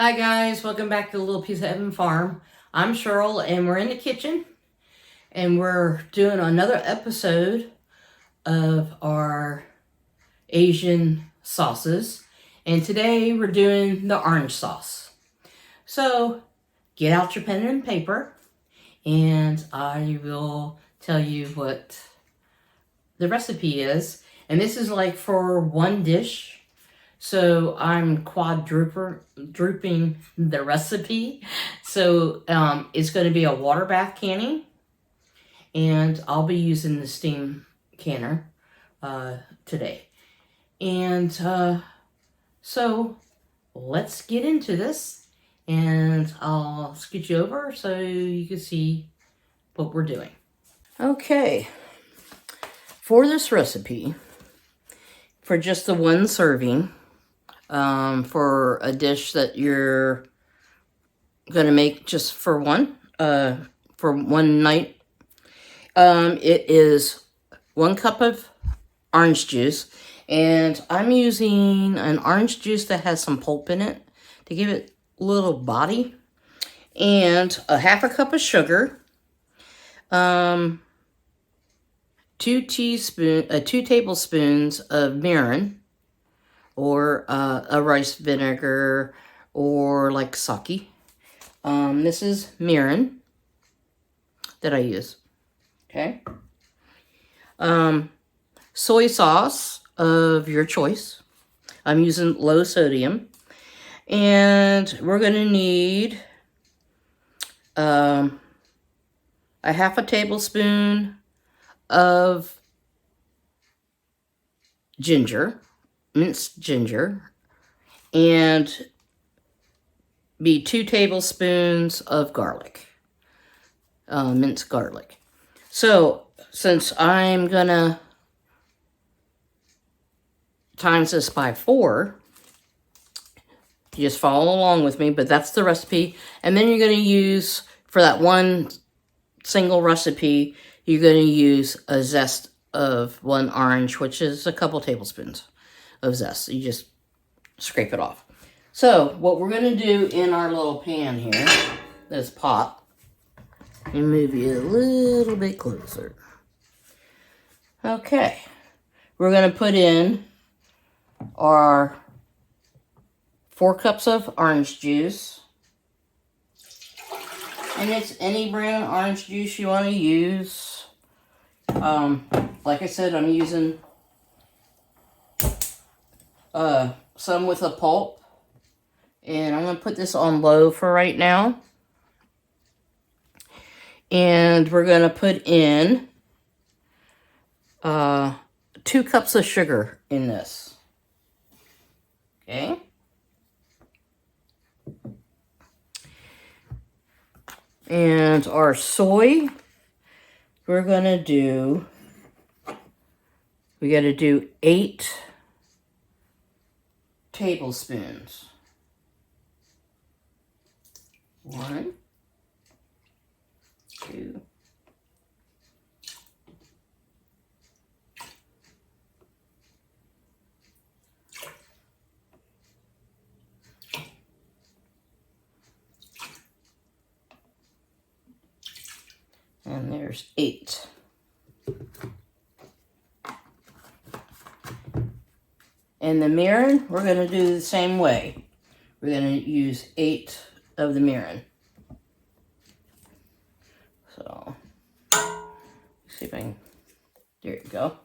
Hi guys, welcome back to the Little Piece of Heaven Farm. I'm Cheryl and we're in the kitchen and we're doing another episode of our Asian sauces. And today we're doing the orange sauce. So get out your pen and paper and I will tell you what the recipe is. And this is like for one dish. So I'm quadrupling the recipe. So it's going to be a water bath canning. And I'll be using the steam canner today. And so let's get into this. And I'll scoot you over so you can see what we're doing. Okay. For this recipe, for just the one serving, for a dish that you're gonna make just for one night. It is 1 cup of orange juice, and I'm using an orange juice that has some pulp in it to give it a little body, and a 1/2 cup of sugar, 2 tablespoons of mirin, or a rice vinegar, or like sake. This is mirin that I use. Okay. Soy sauce of your choice. I'm using low sodium. And we're going to need a 1/2 tablespoon of ginger, minced ginger, and be 2 tablespoons of garlic, minced garlic. So since I'm gonna times this by 4, you just follow along with me, but that's the recipe. And then you're gonna use, for that one single recipe, you're gonna use a zest of 1 orange, which is a couple tablespoons of zest. You just scrape it off. So what we're going to do in our little pan here, this pot, and move you a little bit closer. Okay, we're going to put in our 4 cups of orange juice. And it's any brand of orange juice you want to use. Like I said, I'm using some with a pulp. And I'm going to put this on low for right now. And we're going to put in 2 cups of sugar in this. Okay. And our soy, we're going to do, we got to do 8 tablespoons. 1, 2, 3, and there's 8. And the mirin, we're going to do the same way. We're going to use 8 of the mirin. So, see if I can, there you go.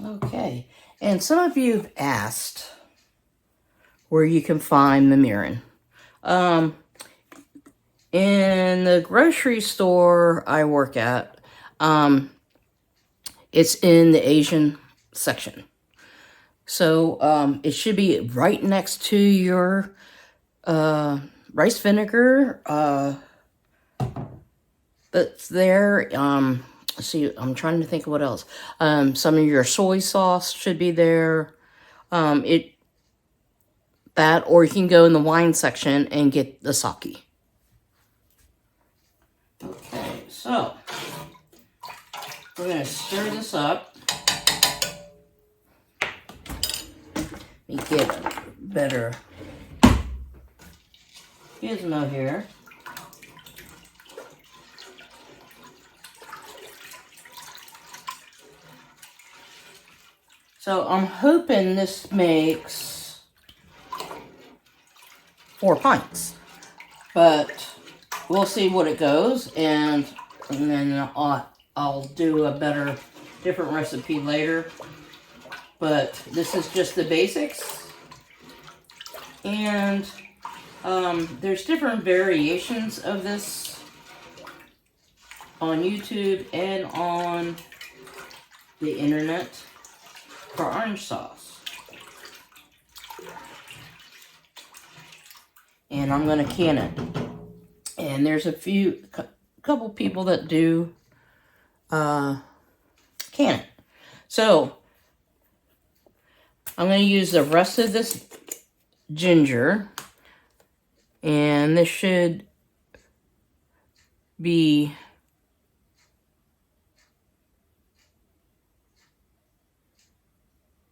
Okay, and some of you have asked where you can find the mirin. In the grocery store I work at, it's in the Asian section. So it should be right next to your rice vinegar that's there. Let's see, I'm trying to think of what else. Some of your soy sauce should be there. That, or you can go in the wine section and get the sake. Okay, so we're going to stir this up. Let me get a better gizmo here. So I'm hoping this makes 4 pints, but we'll see what it goes, and then I'll do a different recipe later. But this is just the basics, and there's different variations of this on YouTube and on the internet for orange sauce. And I'm going to can it. And there's a couple people that do can it. So I'm going to use the rest of this ginger, and this should be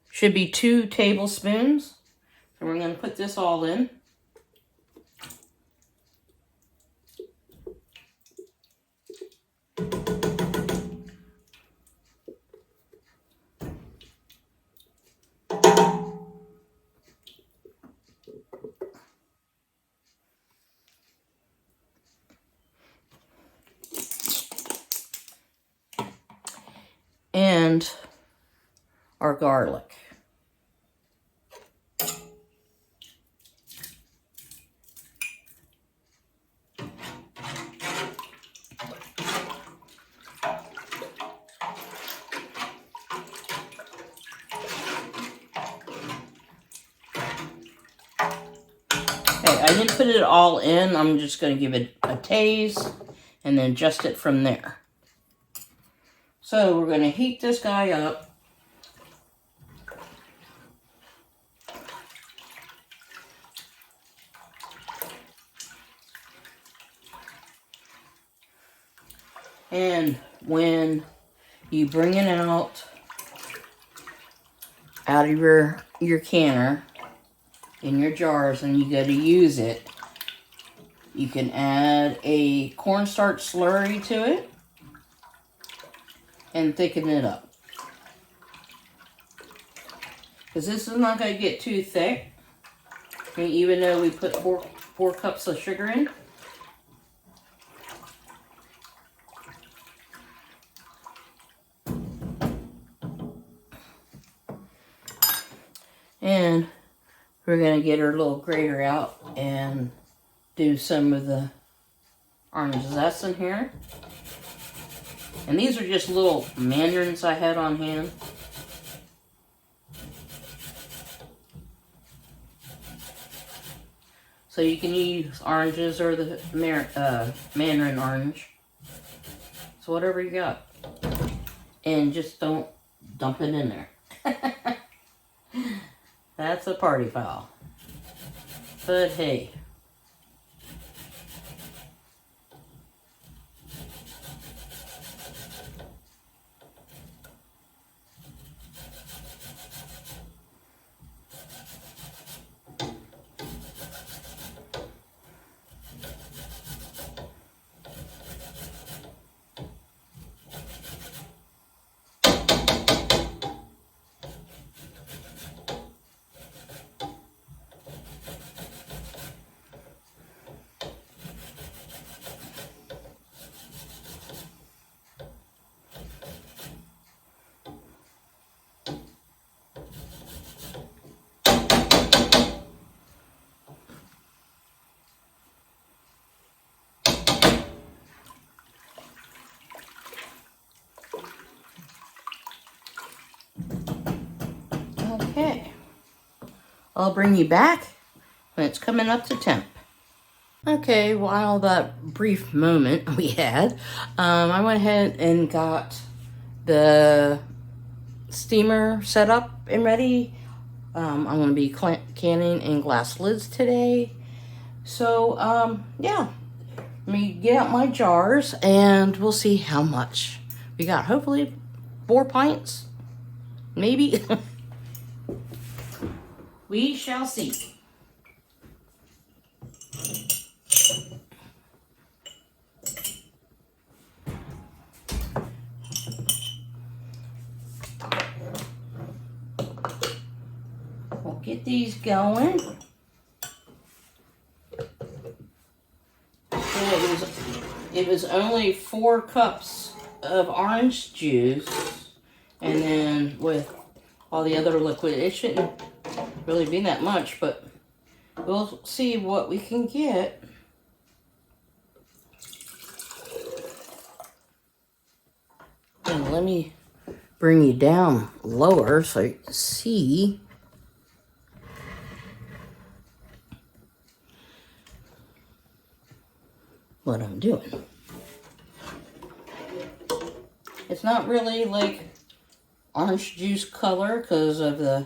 should be 2 tablespoons. So we're going to put this all in. And our garlic. Okay, I didn't put it all in. I'm just going to give it a taste and then adjust it from there. So we're going to heat this guy up. And when you bring it out of your canner in your jars and you go to use it, you can add a cornstarch slurry to it and thicken it up. Because this is not going to get too thick. I mean, even though we put four cups of sugar in. And we're going to get our little grater out and do some of the orange zest in here. And these are just little mandarins I had on hand. So you can use oranges or the mandarin orange. So whatever you got. And just don't dump it in there. That's a party foul. But hey. Okay. I'll bring you back when it's coming up to temp. Okay, while that brief moment we had, I went ahead and got the steamer set up and ready. I'm going to be canning in glass lids today. So, yeah. Let me get out my jars and we'll see how much we got. Hopefully 4 pints, maybe. We shall see. We'll get these going. It was only 4 cups of orange juice, and then with all the other liquid, it shouldn't really be that much, but we'll see what we can get. And let me bring you down lower so you can see. What I'm doing. It's not really like orange juice color because of the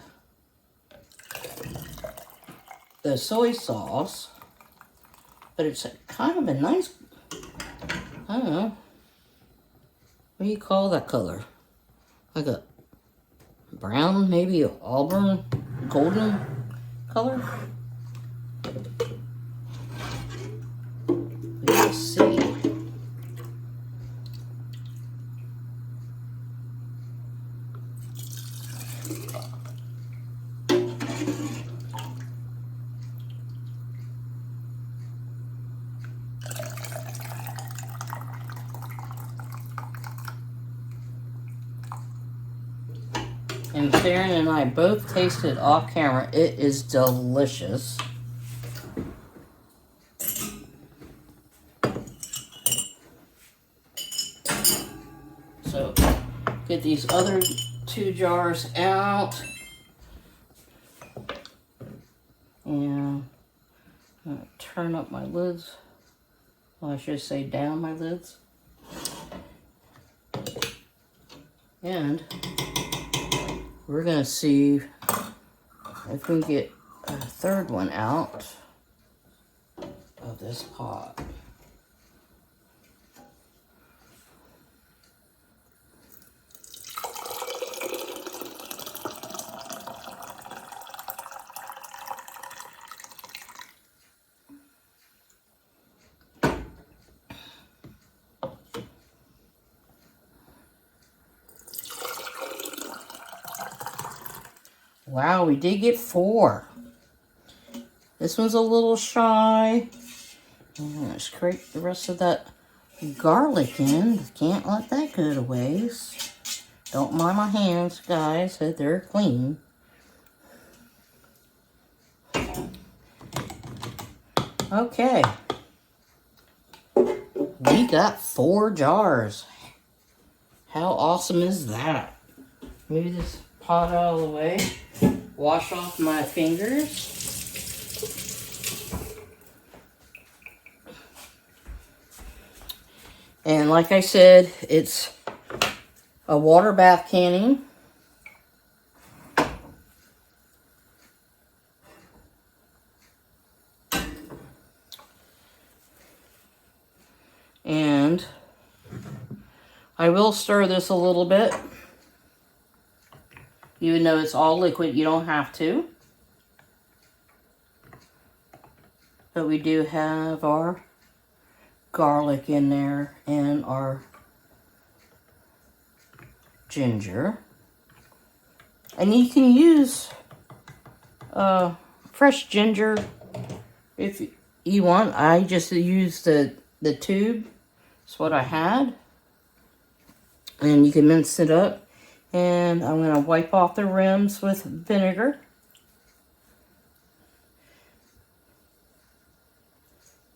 soy sauce, but it's kind of a nice, I don't know, what do you call that color? Like a brown, maybe auburn, golden color? We'll see. And Sharon and I both tasted off camera. It is delicious. So, get these other 2 jars out. And I'm going to turn up my lids. Well, I should say down my lids. And we're going to see if we can get a 3rd one out of this pot. Wow, we did get 4. This one's a little shy. I'm going to scrape the rest of that garlic in. Can't let that go to waste. Don't mind my hands, guys. They're clean. Okay. We got 4 jars. How awesome is that? Move this pot out of the way. Wash off my fingers. And like I said, it's a water bath canning. And I will stir this a little bit. Even though it's all liquid, you don't have to. But we do have our garlic in there and our ginger. And you can use fresh ginger if you want. I just used the tube. That's what I had. And you can mince it up. And I'm going to wipe off the rims with vinegar.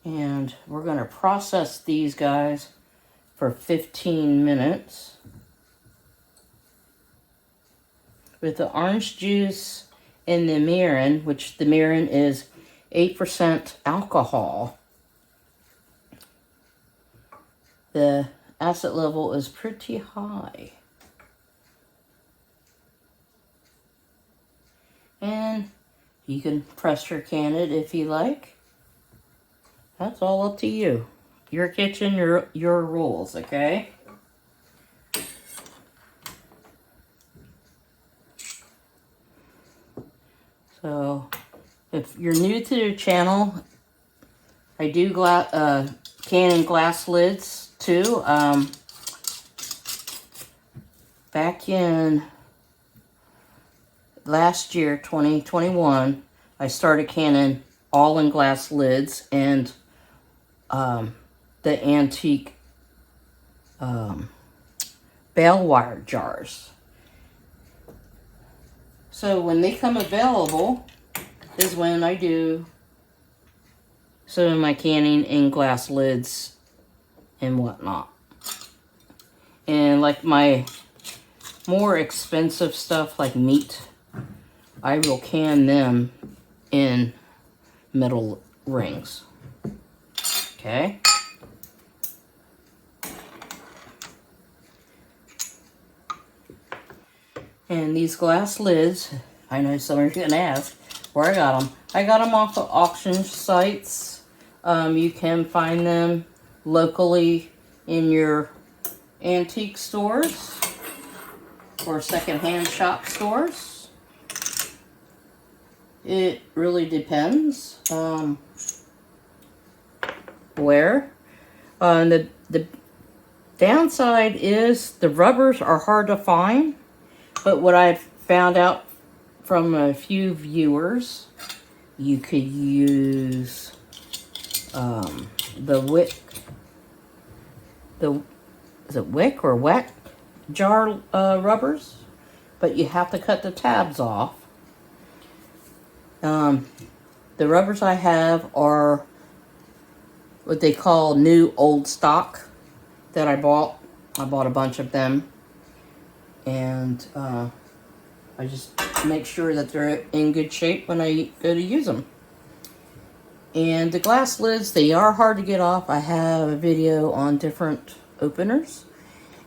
And we're going to process these guys for 15 minutes with the orange juice in the mirin, which the mirin is 8% alcohol, the acid level is pretty high. And you can pressure can it if you like. That's all up to you. Your kitchen, your rules, okay? So, if you're new to the channel, I do can and glass lids too. Back in last year, 2021, I started canning all in glass lids and the antique bale wire jars. So when they come available is when I do some of my canning in glass lids and whatnot. And like my more expensive stuff like meat, I will can them in metal rings. Okay. And these glass lids, I know some are going to ask where I got them. I got them off of auction sites. You can find them locally in your antique stores or secondhand shop stores. It really depends where. The downside is the rubbers are hard to find. But what I've found out from a few viewers, you could use the wick, is it wick or wet jar rubbers, but you have to cut the tabs off. The rubbers I have are what they call new old stock that I bought. I bought a bunch of them. And I just make sure that they're in good shape when I go to use them. And the glass lids, they are hard to get off. I have a video on different openers.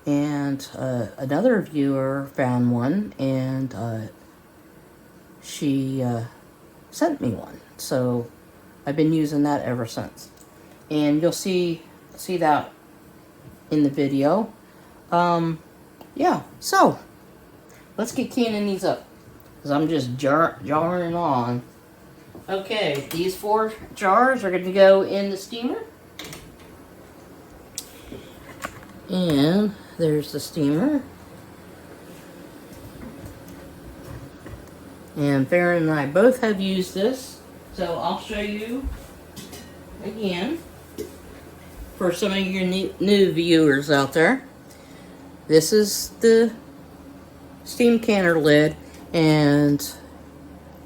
And another viewer found one, and she sent me one. So I've been using that ever since. And you'll see that in the video. Yeah, so let's get canning these up, because I'm just jarring on. Okay, these 4 jars are going to go in the steamer. And there's the steamer. And Farron and I both have used this, so I'll show you again for some of your new viewers out there. This is the steam canner lid, and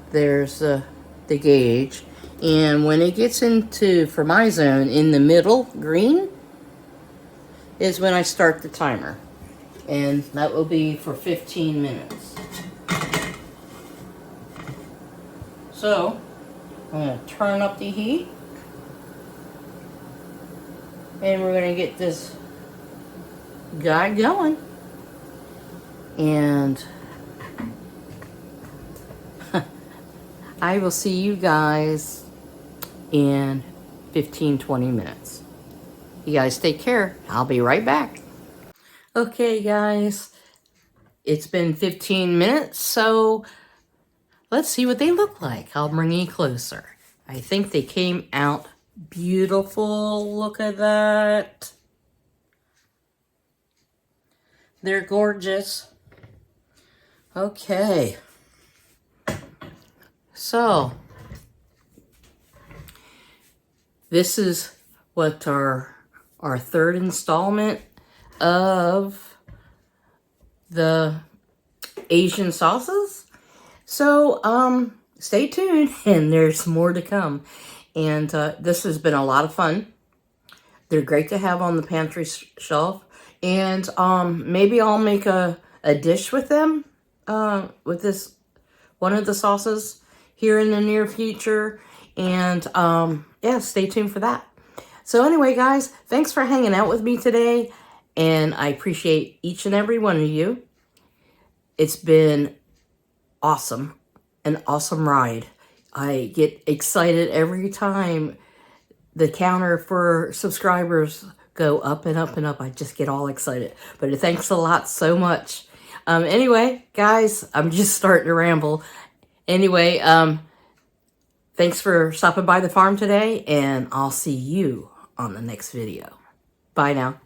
there's the gauge. And when it gets into, for my zone, in the middle, green, is when I start the timer. And that will be for 15 minutes. So, I'm going to turn up the heat. And we're going to get this guy going. And I will see you guys in 15-20 minutes. You guys take care. I'll be right back. Okay, guys. It's been 15 minutes, so let's see what they look like. I'll bring you closer. I think they came out beautiful. Look at that. They're gorgeous. Okay. So, this is what our third installment of the Asian sauces. So, stay tuned, and there's more to come. And this has been a lot of fun. They're great to have on the pantry shelf. And maybe I'll make a dish with them, with this one of the sauces here in the near future. And yeah, stay tuned for that. So anyway, guys, thanks for hanging out with me today. And I appreciate each and every one of you. It's been awesome. An awesome ride. I get excited every time the counter for subscribers go up and up and up. I just get all excited. But thanks a lot so much. Anyway, guys, I'm just starting to ramble. Anyway, thanks for stopping by the farm today, and I'll see you on the next video. Bye now.